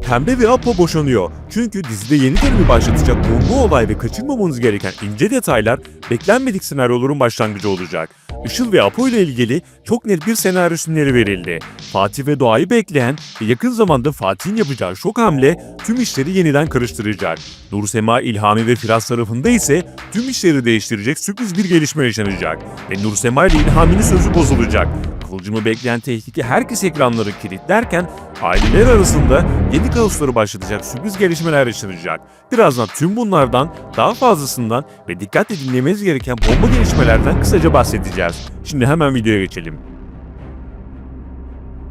Pembe ve Apo boşanıyor. Çünkü dizide yeni bölümü başlatacak bomba olay ve kaçırmamanız gereken ince detaylar beklenmedik senaryoların başlangıcı olacak. Işıl ve Apo ile ilgili çok net bir senaryo sinyali verildi. Fatih ve Doğa'yı bekleyen ve yakın zamanda Fatih'in yapacağı şok hamle tüm işleri yeniden karıştıracak. Nursema, İlhami ve Firaz tarafında ise tüm işleri değiştirecek sürpriz bir gelişme yaşanacak ve Nursema ile İlhami'nin sözü bozulacak. Kıvılcım'ı bekleyen tehlike herkes ekranları kilitlerken aileler arasında yeni kaosları başlatacak sürpriz gelişmeler yaşanacak. Birazdan tüm bunlardan daha fazlasından ve dikkatle dinlemeniz gereken bomba gelişmelerden kısaca bahsedeceğiz. Şimdi hemen videoya geçelim.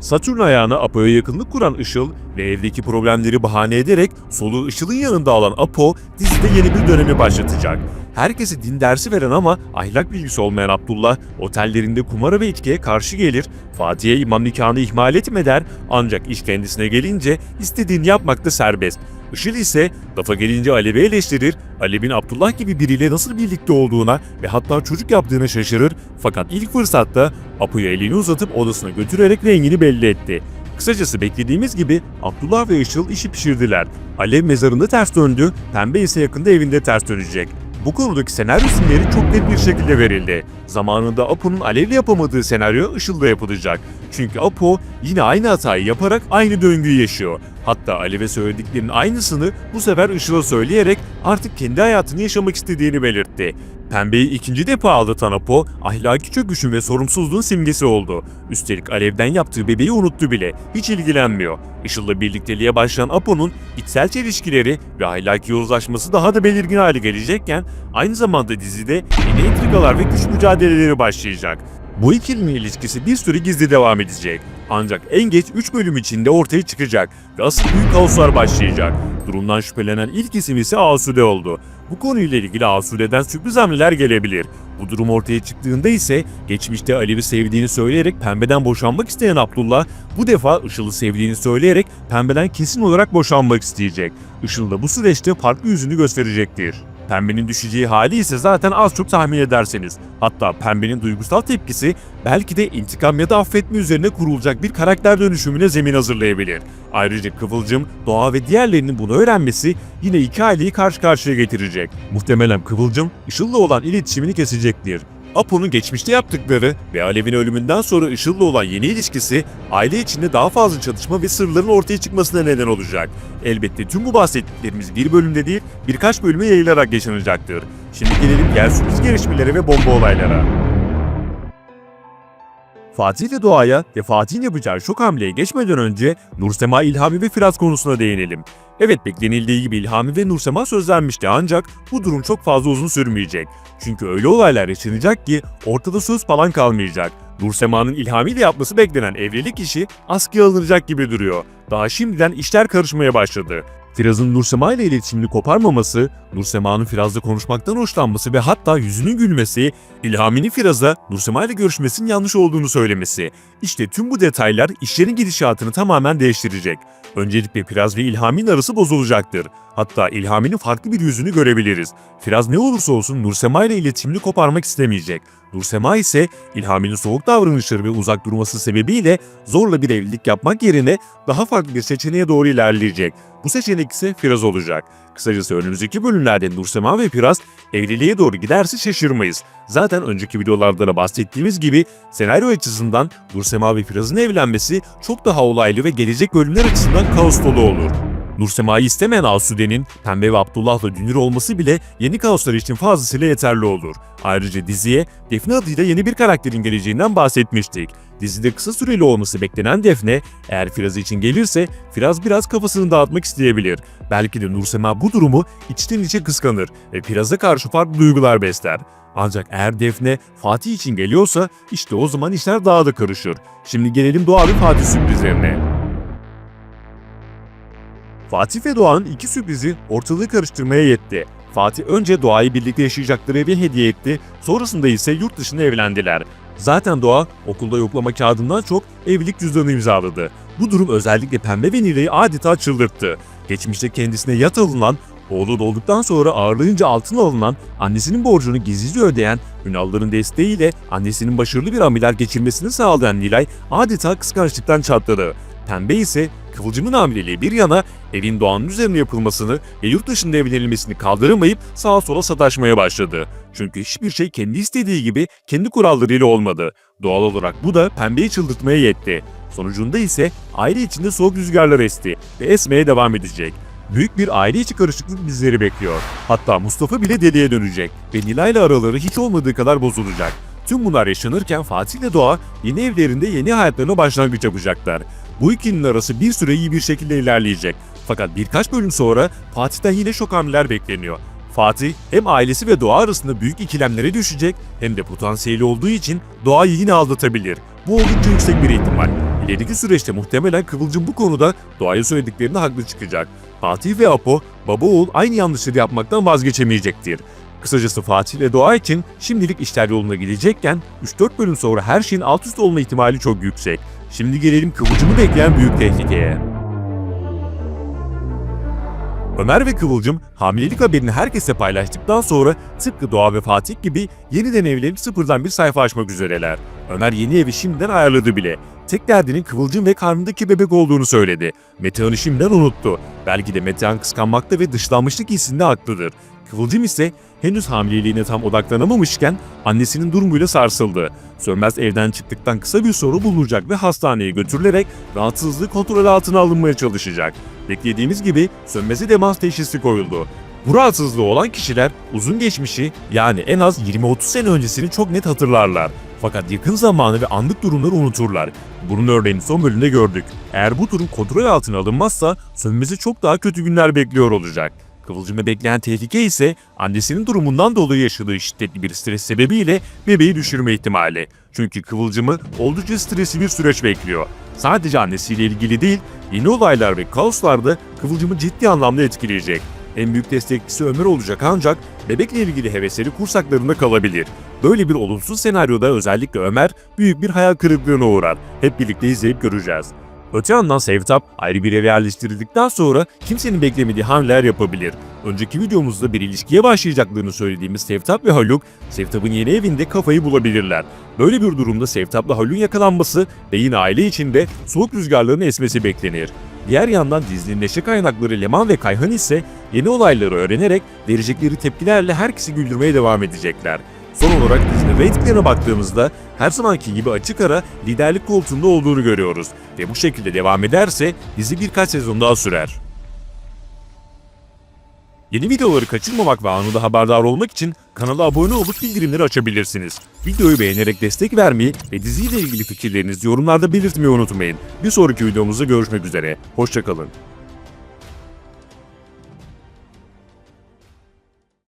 Satürn ayağına Apo'ya yakınlık kuran Işıl ve evdeki problemleri bahane ederek soluğu Işıl'ın yanında alan Apo dizide yeni bir dönemi başlatacak. Herkese din dersi veren ama ahlak bilgisi olmayan Abdullah otellerinde kumara ve içkiye karşı gelir, Fatih'e imam nikahını ihmal etme ancak iş kendisine gelince istediğini yapmakta serbest. Işıl ise lafa gelince Alev'i eleştirir, Alev'in Abdullah gibi biriyle nasıl birlikte olduğuna ve hatta çocuk yaptığına şaşırır fakat ilk fırsatta Apo'ya elini uzatıp odasına götürerek rengini belli etti. Kısacası beklediğimiz gibi Abdullah ve Işıl işi pişirdiler. Alev mezarında ters döndü, Pembe ise yakında evinde ters dönecek. Bu konudaki senaryo isimleri çok net bir şekilde verildi. Zamanında Apo'nun Alev'le yapamadığı senaryo Işıl'da yapılacak. Çünkü Apo yine aynı hatayı yaparak aynı döngüyü yaşıyor. Hatta Alev'e söylediklerinin aynısını bu sefer Işıl'a söyleyerek artık kendi hayatını yaşamak istediğini belirtti. Pembeyi ikinci defa aldatan Apo, ahlaki çöküşün ve sorumsuzluğun simgesi oldu. Üstelik Alev'den yaptığı bebeği unuttu bile, hiç ilgilenmiyor. Işıl'la birlikteliğe başlayan Apo'nun içsel çelişkileri ve ahlaki yozlaşması daha da belirgin hale gelecekken, aynı zamanda dizide yeni entrikalar ve güç mücadeleleri başlayacak. Bu ikilinin ilişkisi bir süre gizli devam edecek. Ancak en geç 3 bölüm içinde ortaya çıkacak ve asıl büyük kaoslar başlayacak. Durumdan şüphelenen ilk isim ise Asude oldu. Bu konuyla ilgili Asude'den sürpriz hamleler gelebilir. Bu durum ortaya çıktığında ise geçmişte Alev'i sevdiğini söyleyerek Pembe'den boşanmak isteyen Abdullah bu defa Işıl'ı sevdiğini söyleyerek Pembe'den kesin olarak boşanmak isteyecek. Işıl da bu süreçte farklı yüzünü gösterecektir. Pembe'nin düşeceği hali ise zaten az çok tahmin ederseniz. Hatta Pembe'nin duygusal tepkisi belki de intikam ya da affetme üzerine kurulacak bir karakter dönüşümüne zemin hazırlayabilir. Ayrıca Kıvılcım, Doğa ve diğerlerinin bunu öğrenmesi yine iki aileyi karşı karşıya getirecek. Muhtemelen Kıvılcım, Işıl'la olan iletişimini kesecektir. Apo'nun geçmişte yaptıkları ve Alev'in ölümünden sonra Işıl'la olan yeni ilişkisi aile içinde daha fazla çatışma ve sırların ortaya çıkmasına neden olacak. Elbette tüm bu bahsettiklerimiz bir bölümde değil birkaç bölüme yayılarak yaşanacaktır. Şimdi gelelim diğer sürpriz gelişmelere ve bomba olaylara. Fatih ve Doğa'ya ve Fatih'in yapacağı şok hamleye geçmeden önce Nursema, İlhami ve Firaz konusuna değinelim. Evet, beklenildiği gibi İlhami ve Nursema sözlenmişti ancak bu durum çok fazla uzun sürmeyecek. Çünkü öyle olaylar yaşanacak ki ortada söz falan kalmayacak. Nursema'nın İlhami ile yapması beklenen evlilik işi askıya alınacak gibi duruyor. Daha şimdiden işler karışmaya başladı. Firaz'ın Nursema ile iletişimini koparmaması, Nursema'nın Firaz'la konuşmaktan hoşlanması ve hatta yüzünün gülmesi, İlhami'nin Firaz'a Nursema ile görüşmesinin yanlış olduğunu söylemesi. İşte tüm bu detaylar işlerin gidişatını tamamen değiştirecek. Öncelikle Firaz ve İlhami'nin arası bozulacaktır. Hatta İlhami'nin farklı bir yüzünü görebiliriz. Firaz ne olursa olsun Nursema ile iletişimini koparmak istemeyecek. Nursema ise İlhami'nin soğuk davranışları ve uzak durması sebebiyle zorla bir evlilik yapmak yerine daha farklı bir seçeneğe doğru ilerleyecek. Bu seçenek ise Firaz olacak. Kısacası önümüzdeki bölümlerde Nursema ve Firaz evliliğe doğru giderse şaşırmayız. Zaten önceki videolarda da bahsettiğimiz gibi senaryo açısından Nursema ve Firaz'ın evlenmesi çok daha olaylı ve gelecek bölümler açısından kaos dolu olur. Nursema'yı istemeyen Asude'nin Pembe ve Abdullah'la dünür olması bile yeni kaoslar için fazlasıyla yeterli olur. Ayrıca diziye Defne adıyla yeni bir karakterin geleceğinden bahsetmiştik. Dizide kısa süreli olması beklenen Defne, eğer Firaz için gelirse Firaz biraz kafasını dağıtmak isteyebilir. Belki de Nursema bu durumu içten içe kıskanır ve Firaz'a karşı farklı duygular besler. Ancak eğer Defne Fatih için geliyorsa işte o zaman işler daha da karışır. Şimdi gelelim Doğa ve Fatih sürprizlerine. Fatih ve Doğa'nın iki sürprizi ortalığı karıştırmaya yetti. Fatih önce Doğa'yı birlikte yaşayacakları evi hediye etti, sonrasında ise yurt dışında evlendiler. Zaten Doğa okulda yoklama kağıdından çok evlilik cüzdanı imzaladı. Bu durum özellikle Pembe ve Nilay'ı adeta çıldırttı. Geçmişte kendisine yat alınan, oğlu doğduktan sonra ağırlığınca altın alınan, annesinin borcunu gizlice ödeyen, Ünal'ların desteğiyle annesinin başarılı bir ameliyat geçirmesini sağlayan Nilay adeta kıskançlıktan çatladı. Pembe ise Kıvılcım'ın hamileliği bir yana evin Doğan'ın üzerine yapılmasını ve yurt dışında evlenilmesini kaldıramayıp sağa sola sataşmaya başladı. Çünkü hiçbir şey kendi istediği gibi kendi kurallarıyla olmadı. Doğal olarak bu da Pembe'yi çıldırtmaya yetti. Sonucunda ise aile içinde soğuk rüzgarlar esti ve esmeye devam edecek. Büyük bir aile içi karışıklık bizleri bekliyor. Hatta Mustafa bile deliye dönecek ve Nilay'la araları hiç olmadığı kadar bozulacak. Tüm bunlar yaşanırken Fatih ile Doğa yeni evlerinde yeni hayatlarına başlangıç yapacaklar. Bu ikilinin arası bir süre iyi bir şekilde ilerleyecek. Fakat birkaç bölüm sonra Fatih'ten yine şok hamleler bekleniyor. Fatih hem ailesi ve Doğa arasında büyük ikilemlere düşecek hem de potansiyeli olduğu için Doğa'yı yine aldatabilir. Bu oldukça yüksek bir ihtimal. İleriki süreçte muhtemelen Kıvılcım bu konuda Doğa'ya söylediklerinde haklı çıkacak. Fatih ve Apo baba oğul aynı yanlışları yapmaktan vazgeçemeyecektir. Kısacası Fatih ile Doğa için şimdilik işler yoluna gidecekken 3-4 bölüm sonra her şeyin alt üst olma ihtimali çok yüksek. Şimdi gelelim Kıvılcım'ı bekleyen büyük tehlikeye. Ömer ve Kıvılcım hamilelik haberini herkese paylaştıktan sonra tıpkı Doğa ve Fatih gibi yeniden evlenip sıfırdan bir sayfa açmak üzereler. Ömer yeni evi şimdiden ayarladı bile. Tek derdinin Kıvılcım ve karnındaki bebek olduğunu söyledi. Metehan'ı şimdiden unuttu. Belki de Metehan kıskanmakta ve dışlanmışlık hissinde haklıdır. Kıvılcım ise henüz hamileliğine tam odaklanamamışken annesinin durumuyla sarsıldı. Sönmez evden çıktıktan kısa bir sonra bulunacak ve hastaneye götürülerek rahatsızlığı kontrol altına alınmaya çalışacak. Beklediğimiz gibi Sönmez'e demans teşhisi koyuldu. Bu rahatsızlığı olan kişiler uzun geçmişi yani en az 20-30 sene öncesini çok net hatırlarlar. Fakat yakın zamanı ve anlık durumları unuturlar. Bunun örneğini son bölümde gördük. Eğer bu durum kontrol altına alınmazsa Sönmez'i çok daha kötü günler bekliyor olacak. Kıvılcım'ı bekleyen tehlike ise annesinin durumundan dolayı yaşadığı şiddetli bir stres sebebiyle bebeği düşürme ihtimali. Çünkü Kıvılcım'ı oldukça stresli bir süreç bekliyor. Sadece annesiyle ilgili değil, yeni olaylar ve kaoslar da Kıvılcım'ı ciddi anlamda etkileyecek. En büyük destekçisi Ömer olacak ancak bebekle ilgili hevesleri kursaklarında kalabilir. Böyle bir olumsuz senaryoda özellikle Ömer büyük bir hayal kırıklığına uğrar. Hep birlikte izleyip göreceğiz. Öte yandan Sevtap ayrı bir eve yerleştirildikten sonra kimsenin beklemediği hamleler yapabilir. Önceki videomuzda bir ilişkiye başlayacaklarını söylediğimiz Sevtap ve Haluk, Sevtap'ın yeni evinde kafayı bulabilirler. Böyle bir durumda Sevtap'la Haluk'un yakalanması ve yine aile içinde soğuk rüzgarların esmesi beklenir. Diğer yandan dizinin neşe kaynakları Leman ve Kayhan ise yeni olayları öğrenerek verecekleri tepkilerle herkesi güldürmeye devam edecekler. Son olarak dizinin reytinglerine baktığımızda her zamanki gibi açık ara liderlik koltuğunda olduğunu görüyoruz ve bu şekilde devam ederse dizi birkaç sezon daha sürer. Yeni videoları kaçırmamak ve anında haberdar olmak için kanala abone olup bildirimleri açabilirsiniz. Videoyu beğenerek destek vermeyi ve diziyle ilgili fikirlerinizi yorumlarda belirtmeyi unutmayın. Bir sonraki videomuzda görüşmek üzere. Hoşça kalın.